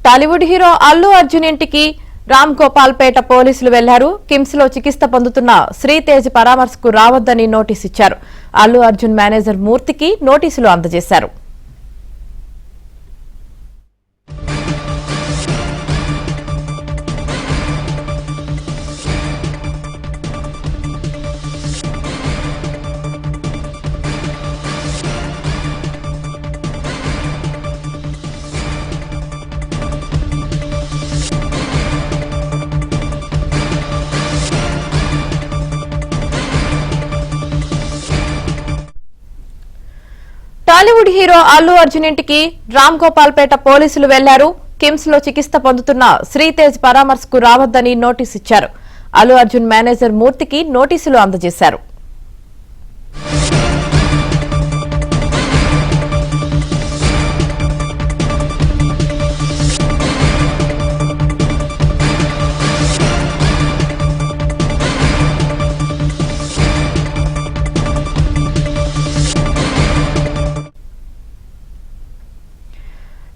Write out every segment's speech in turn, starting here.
Tollywood hero Allu Arjun ఇంటికి రామ్ గోపాల్ పేట పోలీసులు వెళ్లారు. కిమ్స్ లో చికిత్స పొందుతున్న శ్రీతేజ్ పరామర్శకు రావద్దని నోటీసు ఇచ్చారు. అల్లు అర్జున్ మేనేజర్ మూర్తికి నోటీసులు అందజేశారు. టాలీవుడ్ హీరో అల్లు అర్జున్ ఇంటికి రామ్ గోపాల్ పేట పోలీసులు వెళ్లారు. కిమ్స్ లో చికిత్స పొందుతున్న శ్రీతేజ్ పరామర్శకు రావద్దని నోటీసు ఇచ్చారు. అల్లు అర్జున్ మేనేజర్ మూర్తికి నోటీసులు అందజేశారు.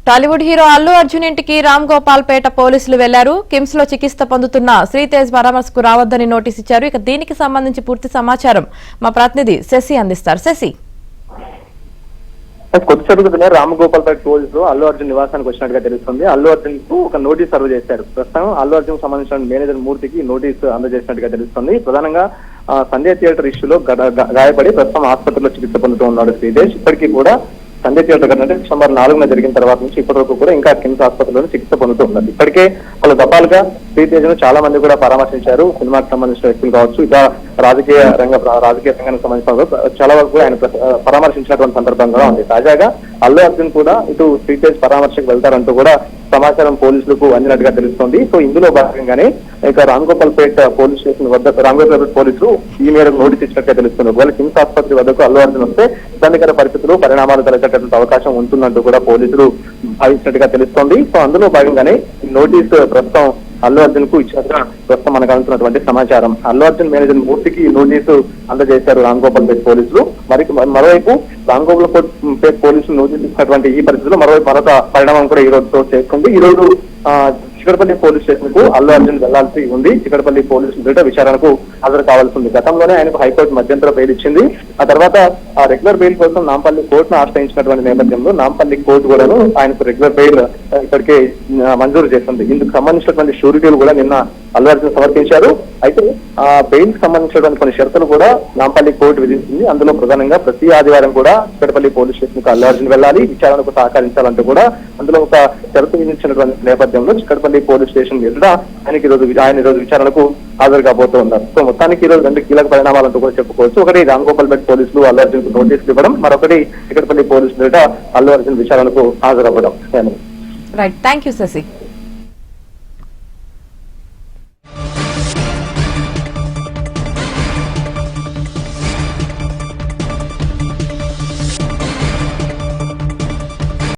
టాలీవుడ్ హీరో అల్లు అర్జున్ ఇంటికి రామ్ గోపాల్ పేట పోలీసులు వెళ్లారు. కిమ్స్ లో చికిత్స పొందుతున్న శ్రీతేజ్ పరామర్శకు రావద్దని నోటీసు ఇచ్చారు. ఇక దీనికి సంబంధించి పూర్తి సమాచారం మా ప్రతినిధి శశి అందిస్తారు. శశి, కొద్దిసేపటిగా రామ్ గోపాల్ పేట పోలీసులు అల్లు అర్జున్ నివాసానికి వచ్చినట్టుగా తెలుస్తుంది. అల్లు అర్జున్ కు ఒక నోటీస్ సర్వ్ చేశారు. ప్రస్తుతం అల్లు అర్జున్ సంబంధించిన మేనేజర్ మూర్తికి నోటీసు అందజేసినట్టుగా తెలుస్తుంది. ప్రధానంగా సంధ్య థియేటర్ ఇష్యూలో గాయపడి ప్రస్తుతం ఆసుపత్రిలో చికిత్స పొందుతూ ఉన్నాడు శ్రీతేజ్. ఇప్పటికీ కూడా సంధ్య థియేటర్ అంటే డిసెంబర్ 4న జరిగిన తర్వాత నుంచి ఇప్పటి వరకు కూడా ఇంకా కిమ్స్ ఆసుపత్రిలో చికిత్స పొందుతూ ఉన్నారు. ఇప్పటికే పలు దఫాలుగా శ్రీతేజ్ ను చాలా మంది కూడా పరామర్శించారు. సినిమాకి సంబంధించిన వ్యక్తులు కావచ్చు, ఇక రాజకీయ రంగానికి సంబంధించిన చాలా వరకు కూడా ఆయన పరామర్శించినటువంటి సందర్భం కూడా ఉంది. తాజాగా అల్లు అర్జున్ కూడా ఇటు శ్రీతేజ్ పరామర్శకు వెళ్తారంటూ కూడా సమాచారం పోలీసులకు అందినట్టుగా తెలుస్తోంది. సో ఇందులో భాగంగానే ఇక రామ్ గోపాల్ పేట పోలీస్ స్టేషన్ వద్ద రామ్ గోపాల్ పేట పోలీసులు ఈ మేరకు నోటీస్ ఇచ్చినట్టుగా తెలుస్తుంది. ఒకవేళ కిమ్స్ ఆసుపత్రి వద్దకు అల్లు అర్జున్ వస్తే ఇబ్బందికర పరిస్థితులు పరిణామాలు తలెత్తేటువంటి అవకాశం ఉంటుందంటూ కూడా పోలీసులు భావించినట్టుగా తెలుస్తోంది. సో అందులో భాగంగానే ఈ నోటీసు ప్రస్తుతం అల్లు అర్జున్ కు ఇచ్చినట్టుగా ప్రస్తుతం మనకు అందుతున్నటువంటి సమాచారం. అల్లు అర్జున్ మేనేజర్ మూర్తికి నోటీసు అందజేశారు రామ్ గోపాల్ పేట పోలీసులు. మరోవైపు రామ్ గోపాల్ పేట పోలీసులు నోటీసు ఇచ్చినటువంటి ఈ పరిస్థితుల్లో మరొక పరిణామం కూడా ఈ రోజుతో చేస్తుంది. ఈ రోజు చికటపల్లి పోలీస్ స్టేషన్ కు అల్లు అర్జున్ వెళ్లాల్సి ఉంది. చికటపల్లి పోలీసులు విచారణకు హాజరు కావాల్సి ఉంది. గతంలోనే ఆయనకు హైకోర్టు మధ్యంతర బెయిల్ ఇచ్చింది. ఆ తర్వాత ఆ రెగ్యులర్ బెయిల్ కోసం నాంపల్లి కోర్టును ఆశ్రయించినటువంటి నేపథ్యంలో నాంపల్లి కోర్టు కూడాను ఆయనకు రెగ్యులర్ బెయిల్ ఇప్పటికే మంజూరు చేస్తుంది. ఇందుకు సంబంధించినటువంటి షూరిటీలు కూడా నిన్న అల్లు అర్జున్ సమర్పించారు. అయితే ఆ బెయిల్ కి సంబంధించినటువంటి కొన్ని షరతులు కూడా నాంపల్లి కోర్టు విధించింది. అందులో ప్రధానంగా ప్రతి ఆదివారం కూడా చికటపల్లి పోలీస్ స్టేషన్ కు అల్లు అర్జున్ వెళ్లాలి, విచారణకు సహకరించాలంటూ కూడా అందులో ఒక షరతు విధించినటువంటి నేపథ్యంలో చికటపల్లి పోలీస్ స్టేషన్ ఎదుట ఆయన ఈ రోజు విచారణకు హాజరు కాబోతూ ఉన్నారు. సో మొత్తానికి ఈ రోజు 2 కీలక పరిణామాలంటూ కూడా చెప్పుకోవచ్చు. ఒకటి రామ్ గోపాల్ పేట పోలీసులు అల్లు అర్జున్ కు నోటీసులు ఇవ్వడం, మరొకటి చికటపల్లి పోలీసులు ఎదుట అల్లు అర్జున్ విచారణకు హాజరవ్వడం. Right, thank you Shashi.